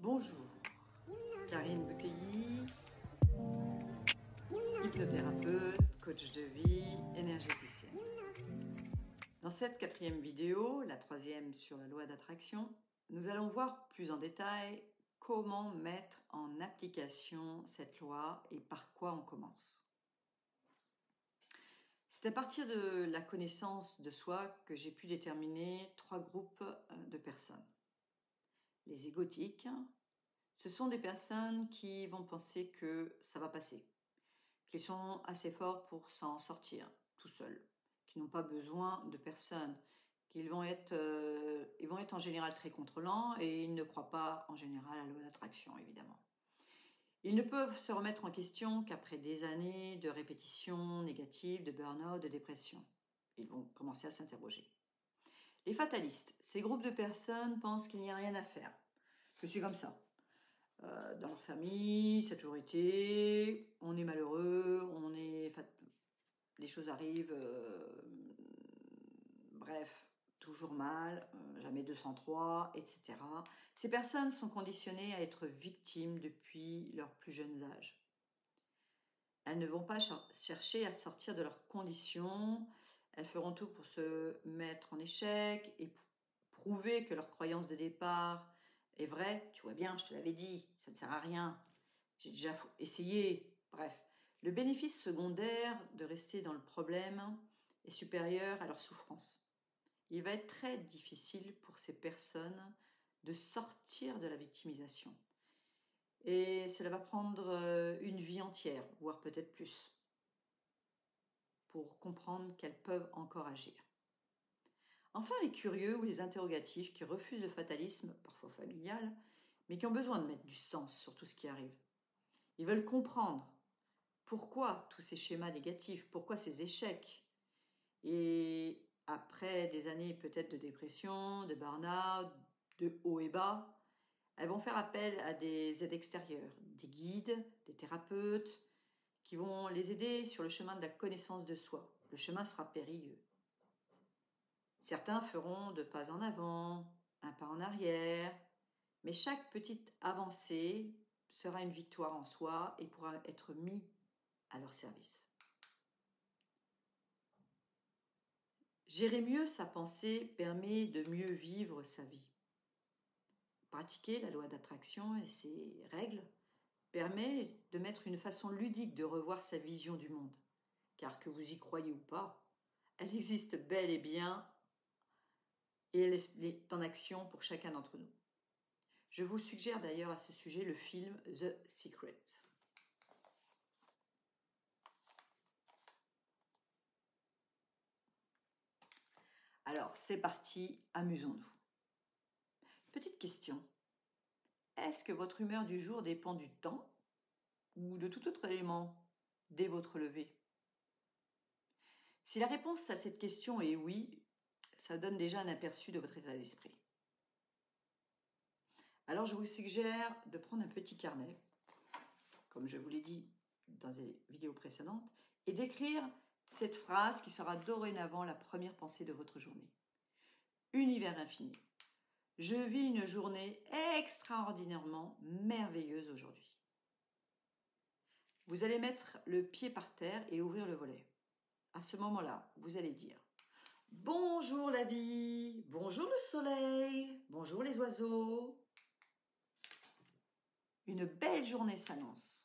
Bonjour, Karine Becueilly, hypnothérapeute, coach de vie, énergéticienne. Dans cette 4e vidéo, la 3e sur la loi d'attraction, nous allons voir plus en détail comment mettre en application cette loi et par quoi on commence. C'est à partir de la connaissance de soi que j'ai pu déterminer 3 groupes de personnes. Les égotiques, ce sont des personnes qui vont penser que ça va passer, qu'ils sont assez forts pour s'en sortir tout seuls, qui n'ont pas besoin de personne, qu'ils vont être en général très contrôlants et ils ne croient pas en général à la loi d'attraction, évidemment. Ils ne peuvent se remettre en question qu'après des années de répétitions négatives, de burn-out, de dépression. Ils vont commencer à s'interroger. Les fatalistes, ces groupes de personnes pensent qu'il n'y a rien à faire, que c'est comme ça. Dans leur famille, ça a toujours été, on est malheureux, les choses arrivent, bref, toujours mal, jamais 203, etc. Ces personnes sont conditionnées à être victimes depuis leur plus jeunes âges. Elles ne vont pas chercher à sortir de leurs conditions, elles feront tout pour se mettre en échec et prouver que leur croyance de départ est vraie. Tu vois bien, je te l'avais dit, ça ne sert à rien, j'ai déjà essayé. Bref, le bénéfice secondaire de rester dans le problème est supérieur à leur souffrance. Il va être très difficile pour ces personnes de sortir de la victimisation. Et cela va prendre une vie entière, voire peut-être plus, pour comprendre qu'elles peuvent encore agir. Enfin, les curieux ou les interrogatifs qui refusent le fatalisme, parfois familial, mais qui ont besoin de mettre du sens sur tout ce qui arrive. Ils veulent comprendre pourquoi tous ces schémas négatifs, pourquoi ces échecs. Et après des années peut-être de dépression, de burn-out, de haut et bas, elles vont faire appel à des aides extérieures, des guides, des thérapeutes, qui vont les aider sur le chemin de la connaissance de soi. Le chemin sera périlleux. Certains feront 2 pas en avant, un pas en arrière, mais chaque petite avancée sera une victoire en soi et pourra être mise à leur service. Gérer mieux sa pensée permet de mieux vivre sa vie. Pratiquer la loi d'attraction et ses règles permet de mettre une façon ludique de revoir sa vision du monde. Car que vous y croyez ou pas, elle existe bel et bien et elle est en action pour chacun d'entre nous. Je vous suggère d'ailleurs à ce sujet le film The Secret. Alors, c'est parti, amusons-nous. Petite question. Est-ce que votre humeur du jour dépend du temps ou de tout autre élément dès votre lever? Si la réponse à cette question est oui, ça donne déjà un aperçu de votre état d'esprit. Alors, je vous suggère de prendre un petit carnet, comme je vous l'ai dit dans les vidéos précédentes, et d'écrire cette phrase qui sera dorénavant la première pensée de votre journée. Univers infini. Je vis une journée extraordinairement merveilleuse aujourd'hui. Vous allez mettre le pied par terre et ouvrir le volet. À ce moment-là, vous allez dire « Bonjour la vie, bonjour le soleil, bonjour les oiseaux. Une belle journée s'annonce. »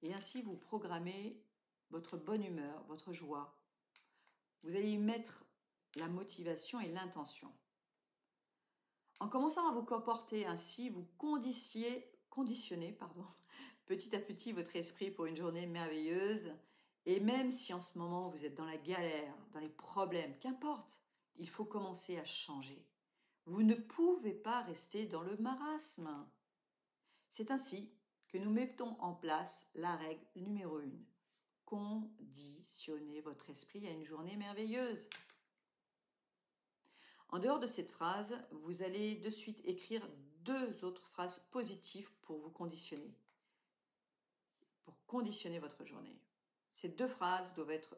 Et ainsi, vous programmez votre bonne humeur, votre joie. Vous allez y mettre la motivation et l'intention. En commençant à vous comporter ainsi, vous conditionnez petit à petit votre esprit pour une journée merveilleuse. Et même si en ce moment vous êtes dans la galère, dans les problèmes, qu'importe, il faut commencer à changer. Vous ne pouvez pas rester dans le marasme. C'est ainsi que nous mettons en place la règle numéro 1. Conditionnez votre esprit à une journée merveilleuse. En dehors de cette phrase, vous allez de suite écrire 2 autres phrases positives pour vous conditionner, pour conditionner votre journée. Ces 2 phrases doivent être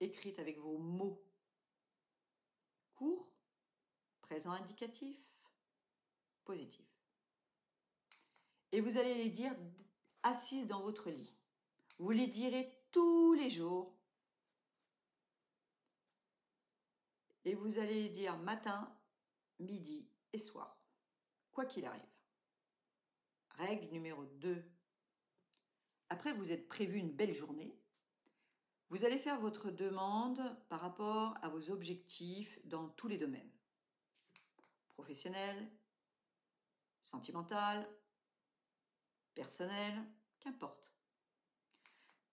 écrites avec vos mots courts, présent indicatif, positives. Et vous allez les dire assise dans votre lit. Vous les direz tous les jours. Et vous allez les dire matin, midi et soir, quoi qu'il arrive. Règle numéro 2. Après, vous êtes prévu une belle journée. Vous allez faire votre demande par rapport à vos objectifs dans tous les domaines. Professionnel, sentimental, personnel, qu'importe.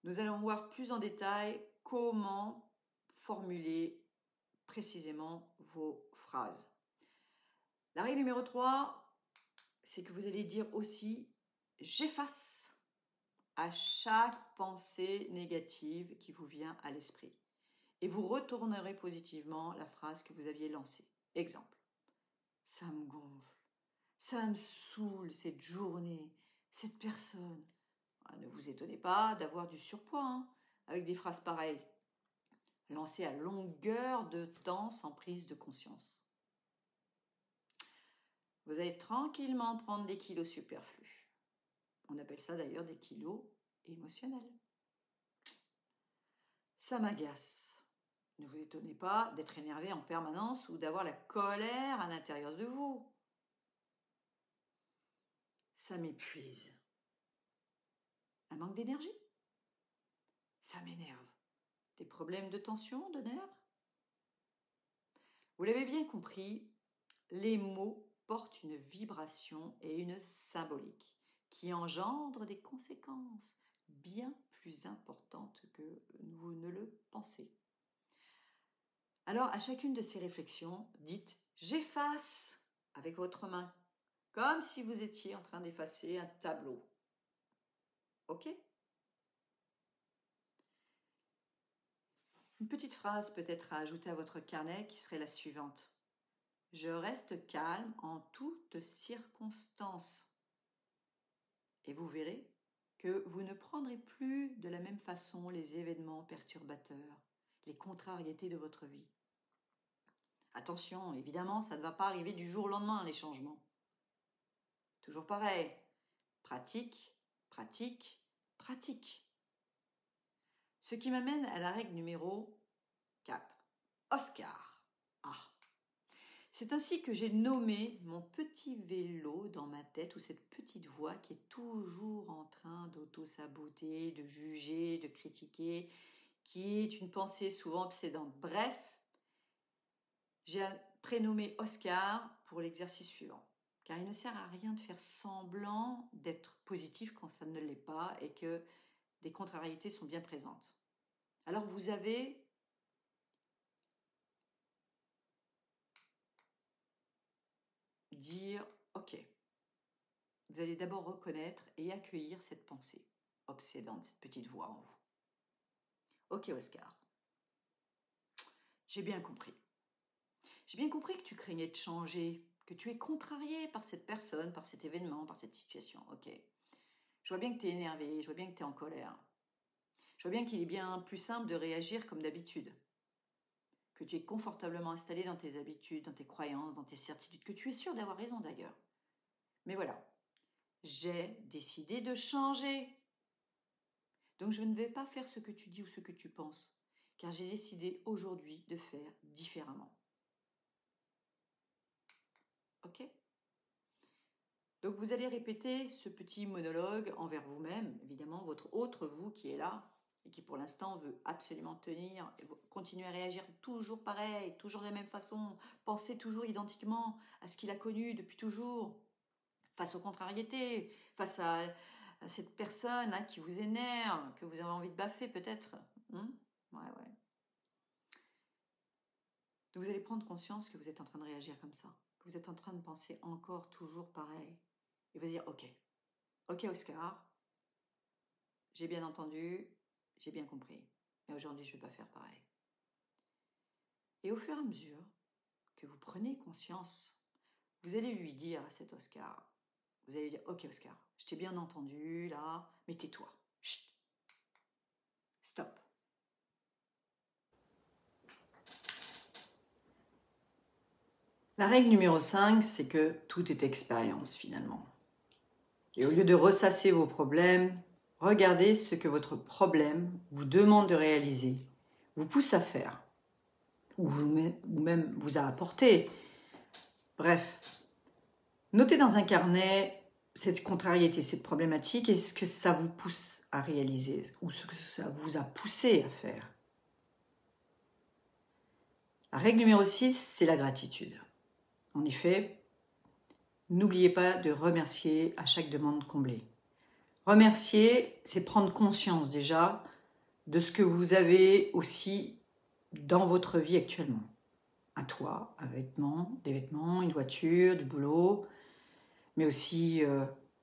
Nous allons voir plus en détail comment formuler précisément vos phrases. La règle numéro 3, c'est que vous allez dire aussi « j'efface » à chaque pensée négative qui vous vient à l'esprit. Et vous retournerez positivement la phrase que vous aviez lancée. Exemple, ça me gonfle, ça me saoule cette journée, cette personne. Ne vous étonnez pas d'avoir du surpoids avec des phrases pareilles, lancées à longueur de temps sans prise de conscience. Vous allez tranquillement prendre des kilos superflus. On appelle ça d'ailleurs des kilos émotionnels. Ça m'agace. Ne vous étonnez pas d'être énervé en permanence ou d'avoir la colère à l'intérieur de vous. Ça m'épuise. Un manque d'énergie. Ça m'énerve. Des problèmes de tension, de nerfs. Vous l'avez bien compris, les mots portent une vibration et une symbolique qui engendrent des conséquences bien plus importantes que vous ne le pensez. Alors, à chacune de ces réflexions, dites « j'efface » avec votre main, comme si vous étiez en train d'effacer un tableau. OK? Une petite phrase peut-être à ajouter à votre carnet qui serait la suivante. Je reste calme en toutes circonstances. Et vous verrez que vous ne prendrez plus de la même façon les événements perturbateurs, les contrariétés de votre vie. Attention, évidemment, ça ne va pas arriver du jour au lendemain, les changements. Toujours pareil, pratique, pratique, pratique. Ce qui m'amène à la règle numéro 4. Oscar. Ah. C'est ainsi que j'ai nommé mon petit vélo dans ma tête, ou cette petite voix qui est toujours en train d'auto-saboter, de juger, de critiquer, qui est une pensée souvent obsédante. Bref, j'ai prénommé Oscar pour l'exercice suivant. Car il ne sert à rien de faire semblant d'être positif quand ça ne l'est pas et que des contrariétés sont bien présentes. Alors vous avez dire « Ok ». Vous allez d'abord reconnaître et accueillir cette pensée obsédante, cette petite voix en vous. Ok Oscar, j'ai bien compris. J'ai bien compris que tu craignais de changer, que tu es contrarié par cette personne, par cet événement, par cette situation. Ok. Je vois bien que tu es énervé, je vois bien que tu es en colère. Je vois bien qu'il est bien plus simple de réagir comme d'habitude. Que tu es confortablement installé dans tes habitudes, dans tes croyances, dans tes certitudes, que tu es sûr d'avoir raison d'ailleurs. Mais voilà, j'ai décidé de changer. Donc je ne vais pas faire ce que tu dis ou ce que tu penses, car j'ai décidé aujourd'hui de faire différemment. Ok ? Donc vous allez répéter ce petit monologue envers vous-même, évidemment, votre autre vous qui est là et qui pour l'instant veut absolument tenir, continuer à réagir toujours pareil, toujours de la même façon, penser toujours identiquement à ce qu'il a connu depuis toujours, face aux contrariétés, face à cette personne qui vous énerve, que vous avez envie de baffer peut-être. Ouais. Donc vous allez prendre conscience que vous êtes en train de réagir comme ça, que vous êtes en train de penser encore toujours pareil. Et vous dire, ok Oscar, j'ai bien entendu, j'ai bien compris, mais aujourd'hui je ne vais pas faire pareil. Et au fur et à mesure que vous prenez conscience, vous allez lui dire à cet Oscar, vous allez lui dire, ok Oscar, je t'ai bien entendu là, mais tais-toi, chut, stop. La règle numéro 5, c'est que tout est expérience finalement. Et au lieu de ressasser vos problèmes, regardez ce que votre problème vous demande de réaliser, vous pousse à faire, ou même vous a apporté. Bref, notez dans un carnet cette contrariété, cette problématique, et ce que ça vous pousse à réaliser, ou ce que ça vous a poussé à faire. La règle numéro 6, c'est la gratitude. En effet, n'oubliez pas de remercier à chaque demande comblée. Remercier, c'est prendre conscience déjà de ce que vous avez aussi dans votre vie actuellement. Un toit, des vêtements, une voiture, du boulot, mais aussi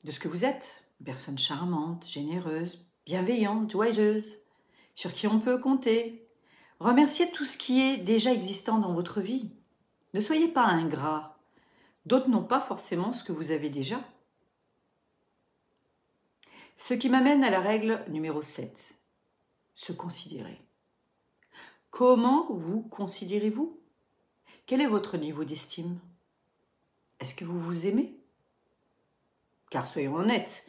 de ce que vous êtes. Une personne charmante, généreuse, bienveillante, joyeuse, sur qui on peut compter. Remerciez tout ce qui est déjà existant dans votre vie. Ne soyez pas ingrat. D'autres n'ont pas forcément ce que vous avez déjà. Ce qui m'amène à la règle numéro 7. Se considérer. Comment vous considérez-vous? Quel est votre niveau d'estime? Est-ce que vous vous aimez? Car soyons honnêtes,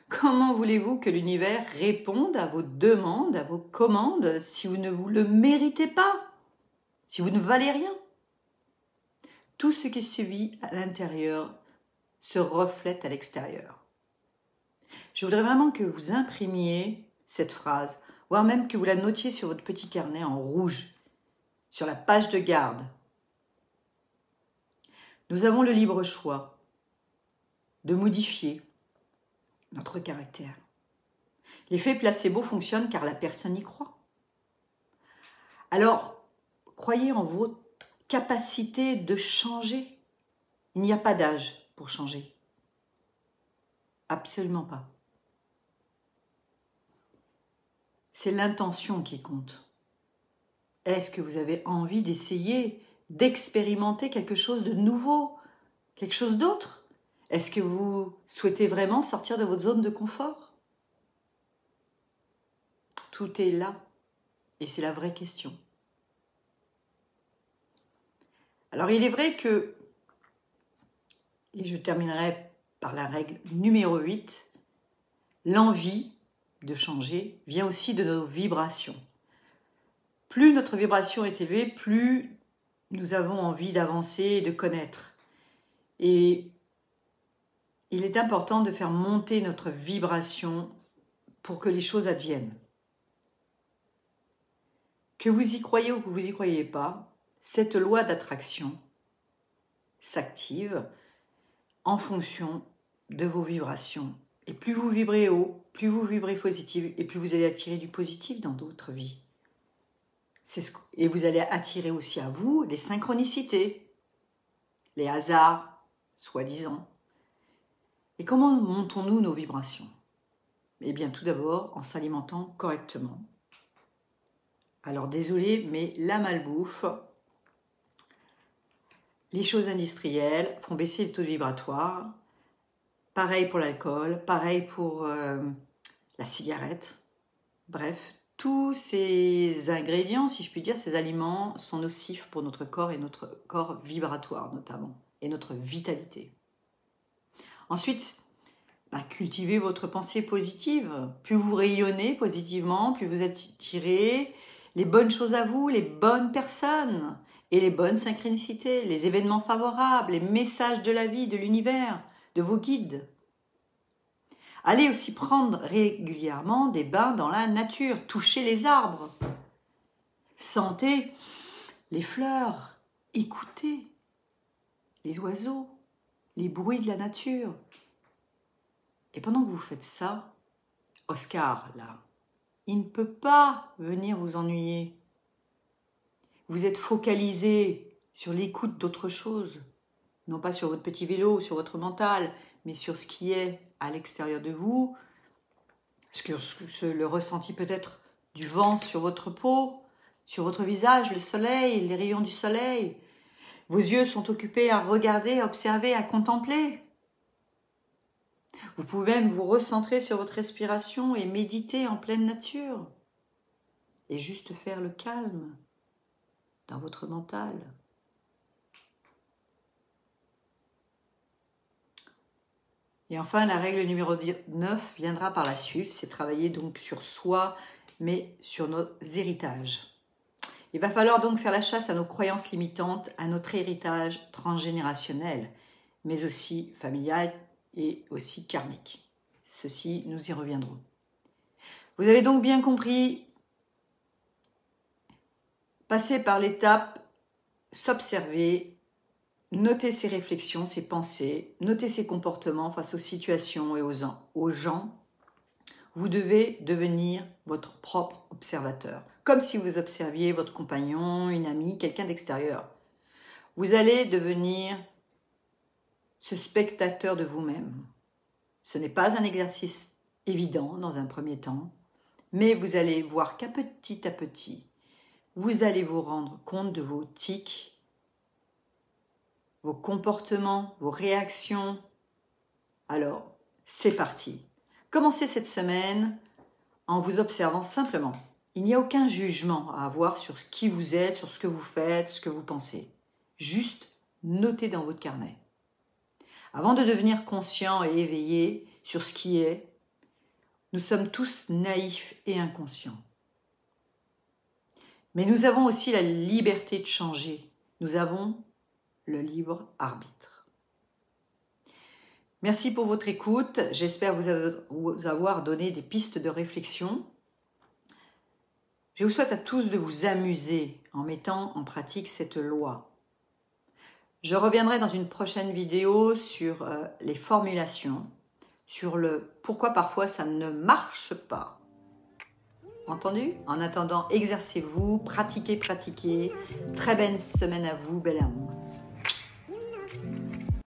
comment voulez-vous que l'univers réponde à vos demandes, à vos commandes, si vous ne vous le méritez pas? Si vous ne valez rien? Tout ce qui se vit à l'intérieur se reflète à l'extérieur. Je voudrais vraiment que vous imprimiez cette phrase, voire même que vous la notiez sur votre petit carnet en rouge, sur la page de garde. Nous avons le libre choix de modifier notre caractère. L'effet placebo fonctionne car la personne y croit. Alors, croyez en votre capacité de changer. Il n'y a pas d'âge pour changer. Absolument pas. C'est l'intention qui compte. Est-ce que vous avez envie d'essayer, d'expérimenter quelque chose de nouveau, quelque chose d'autre? Est-ce que vous souhaitez vraiment sortir de votre zone de confort? Tout est là, et c'est la vraie question. Alors il est vrai que, et je terminerai par la règle numéro 8, l'envie de changer vient aussi de nos vibrations. Plus notre vibration est élevée, plus nous avons envie d'avancer et de connaître. Et il est important de faire monter notre vibration pour que les choses adviennent. Que vous y croyez ou que vous y croyez pas, cette loi d'attraction s'active en fonction de vos vibrations. Et plus vous vibrez haut, plus vous vibrez positif, et plus vous allez attirer du positif dans votre vie. Et vous allez attirer aussi à vous les synchronicités, les hasards, soi-disant. Et comment montons-nous nos vibrations? Eh bien, tout d'abord, en s'alimentant correctement. Alors, désolé, mais la malbouffe, les choses industrielles font baisser les taux vibratoires. Pareil pour l'alcool, pareil pour la cigarette. Bref, tous ces ingrédients, si je puis dire, ces aliments sont nocifs pour notre corps et notre corps vibratoire notamment, et notre vitalité. Ensuite, cultivez votre pensée positive. Plus vous rayonnez positivement, plus vous attirez les bonnes choses à vous, les bonnes personnes et les bonnes synchronicités, les événements favorables, les messages de la vie, de l'univers, de vos guides. Allez aussi prendre régulièrement des bains dans la nature, touchez les arbres, sentez les fleurs, écoutez les oiseaux, les bruits de la nature. Et pendant que vous faites ça, Oscar, là, il ne peut pas venir vous ennuyer. Vous êtes focalisé sur l'écoute d'autre chose, non pas sur votre petit vélo, sur votre mental, mais sur ce qui est à l'extérieur de vous, le ressenti peut-être du vent sur votre peau, sur votre visage, le soleil, les rayons du soleil. Vos yeux sont occupés à regarder, à observer, à contempler. Vous pouvez même vous recentrer sur votre respiration et méditer en pleine nature. Et juste faire le calme dans votre mental. Et enfin, la règle numéro 9 viendra par la suite, c'est travailler donc sur soi, mais sur nos héritages. Il va falloir donc faire la chasse à nos croyances limitantes, à notre héritage transgénérationnel, mais aussi familial et aussi karmique. Ceci, nous y reviendrons. Vous avez donc bien compris, passer par l'étape, s'observer, noter ses réflexions, ses pensées, noter ses comportements face aux situations et aux gens. Vous devez devenir votre propre observateur, comme si vous observiez votre compagnon, une amie, quelqu'un d'extérieur. Vous allez devenir ce spectateur de vous-même. Ce n'est pas un exercice évident dans un premier temps, mais vous allez voir qu'à petit, vous allez vous rendre compte de vos tics, vos comportements, vos réactions. Alors, c'est parti. Commencez cette semaine en vous observant simplement. Il n'y a aucun jugement à avoir sur qui vous êtes, sur ce que vous faites, ce que vous pensez. Juste notez dans votre carnet. Avant de devenir conscient et éveillé sur ce qui est, nous sommes tous naïfs et inconscients. Mais nous avons aussi la liberté de changer. Nous avons le libre arbitre. Merci pour votre écoute. J'espère vous avoir donné des pistes de réflexion. Je vous souhaite à tous de vous amuser en mettant en pratique cette loi. Je reviendrai dans une prochaine vidéo sur les formulations, sur le pourquoi parfois ça ne marche pas. Entendu? En attendant, exercez-vous, pratiquez. Très belle semaine à vous, belle âme.